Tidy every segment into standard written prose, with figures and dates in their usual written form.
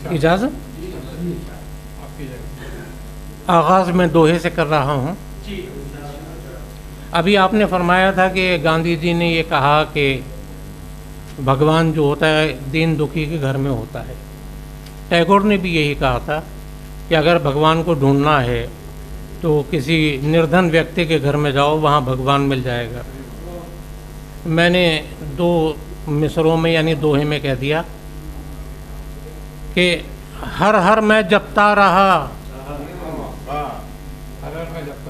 इजाज़त। आगाज़ में दोहे से कर रहा हूँ। अभी आपने फरमाया था कि गांधी जी ने ये कहा कि भगवान जो होता है दीन दुखी के घर में होता है। टैगोर ने भी यही कहा था कि अगर भगवान को ढूंढना है तो किसी निर्धन व्यक्ति के घर में जाओ, वहाँ भगवान मिल जाएगा। मैंने दो मिसरों में यानी दोहे में कह दिया कि हर हर मैं जपता रहा,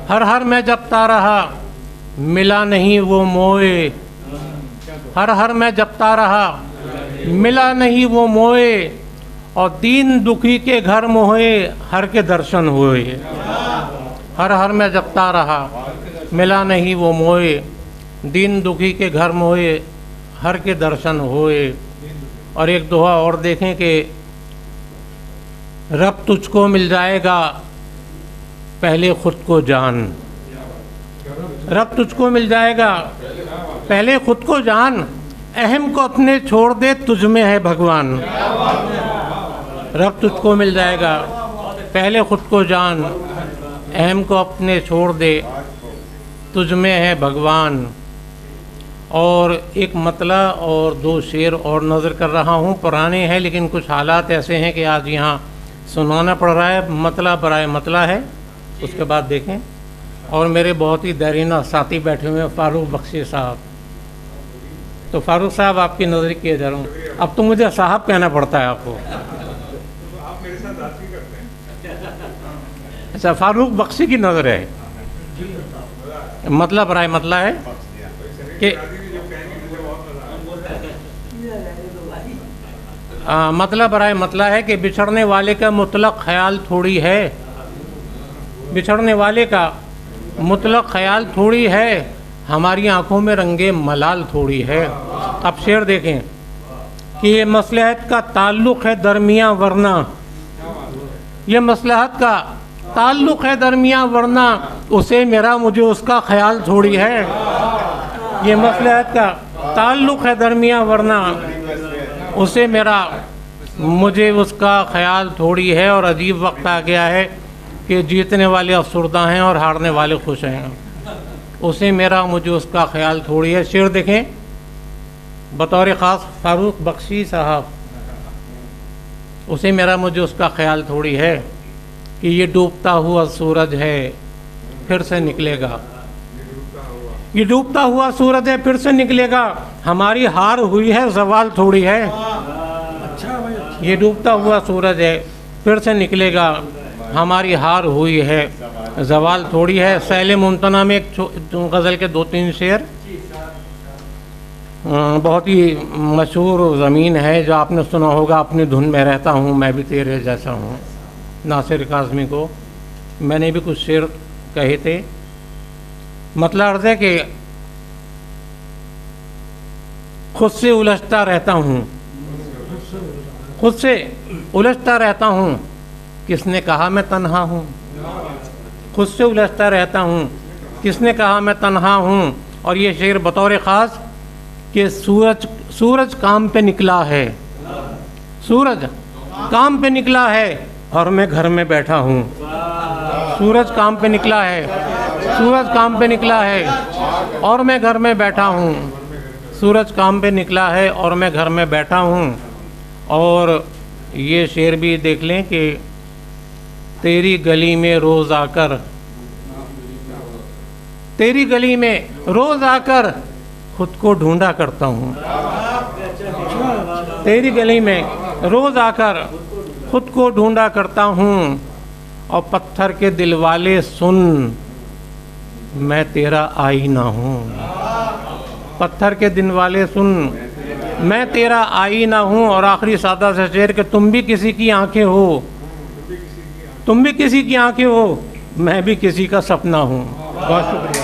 हर हर मैं जपता रहा, मिला नहीं वो मोए। हर हर मैं जपता रहा, मिला नहीं वो मोए, और दीन दुखी के घर मोहे, हर के दर्शन हुए। हर हर मैं जपता रहा, मिला नहीं वो मोए, दीन दुखी के घर मोहे, हर के दर्शन होए। और एक दोहा और देखें कि रब तुझको मिल जाएगा पहले खुद को जान। रब तुझको मिल जाएगा पहले खुद को जान, अहम को अपने छोड़ दे, तुझ में है भगवान। रब तुझको मिल जाएगा पहले खुद को जान, अहम को अपने छोड़ दे, तुझ में है भगवान। और एक मतला और दो शेर और नज़र कर रहा हूँ। पुराने हैं लेकिन कुछ हालात ऐसे हैं कि आज यहाँ सुनाना पड़ रहा है। मतला बराए मतला है, उसके बाद देखें। और मेरे बहुत ही दरीना साथी बैठे हुए हैं, फारूक बख्शी साहब। तो फारूक साहब आपकी नज़र किए जा रहा हूँ। अब तो मुझे साहब कहना पड़ता है आपको। आप मेरे साथ बात भी करते हैं। अच्छा, फारूक बख्शी की नज़र है। मतलब बराए मतला है कि मतलब बराए मतला है कि बिछड़ने वाले का मुतलक ख्याल थोड़ी है, बिछड़ने वाले का मुतलक ख्याल थोड़ी है, हमारी आंखों में रंगे मलाल थोड़ी है। अब शेर देखें कि ये मसलहत का ताल्लुक़ है दरमियाँ वरना, ये मसलहत का ताल्लुक़ है दरमियाँ वरना, उसे मेरा मुझे उसका ख्याल थोड़ी है। ये मसलहत का ताल्लुक़ है दरमियाँ वरना, उसे मेरा मुझे उसका ख्याल थोड़ी है। और अजीब वक्त आ गया है कि जीतने वाले अफसरदा हैं और हारने वाले खुश हैं। उसे मेरा मुझे उसका ख्याल थोड़ी है। शेर देखें बतौर ख़ास फारूक बख्शी साहब। उसे मेरा मुझे उसका ख्याल थोड़ी है कि ये डूबता हुआ सूरज है फिर से निकलेगा, ये डूबता हुआ सूरज है फिर से निकलेगा, हमारी हार हुई है ज़वाल थोड़ी है। ये डूबता हुआ सूरज है फिर से निकलेगा, हमारी हार हुई है ज़वाल थोड़ी है। सैले मुमतना में एक गज़ल के दो तीन शेर, बहुत ही मशहूर ज़मीन है जो आपने सुना होगा, अपनी धुन में रहता हूँ मैं भी तेरे जैसा हूँ, नासिर काज़मी को। मैंने भी कुछ शेर कहे थे। मतलब अर्ज़ है कि खुद से उलझता रहता हूँ, खुद से उलझता रहता हूँ, किसने कहा मैं तन्हा हूँ। खुद से उलझता रहता हूँ, किसने कहा मैं तन्हा हूँ। और ये शेर बतौर ख़ास कि सूरज काम पे निकला है, सूरज काम पे निकला है और मैं घर में बैठा हूँ। सूरज काम पे निकला है, सूरज काम पे निकला है और मैं घर में बैठा हूँ। सूरज काम पे निकला है और मैं घर में बैठा हूँ। और ये शेर भी देख लें कि तेरी गली में रोज़ आकर, तेरी गली में रोज़ आकर खुद को ढूंढा करता हूँ। तेरी गली में रोज़ आकर खुद को ढूंढा करता हूँ। और पत्थर के दिल वाले सुन, मैं तेरा आईना हूँ। पत्थर के दिल वाले सुन, मैं तेरा आईना हूँ। और आखिरी सादा सा शेर कि तुम भी किसी की आंखें हो, तुम भी किसी की आंखें हो, मैं भी किसी का सपना हूँ। बहुत शुक्रिया।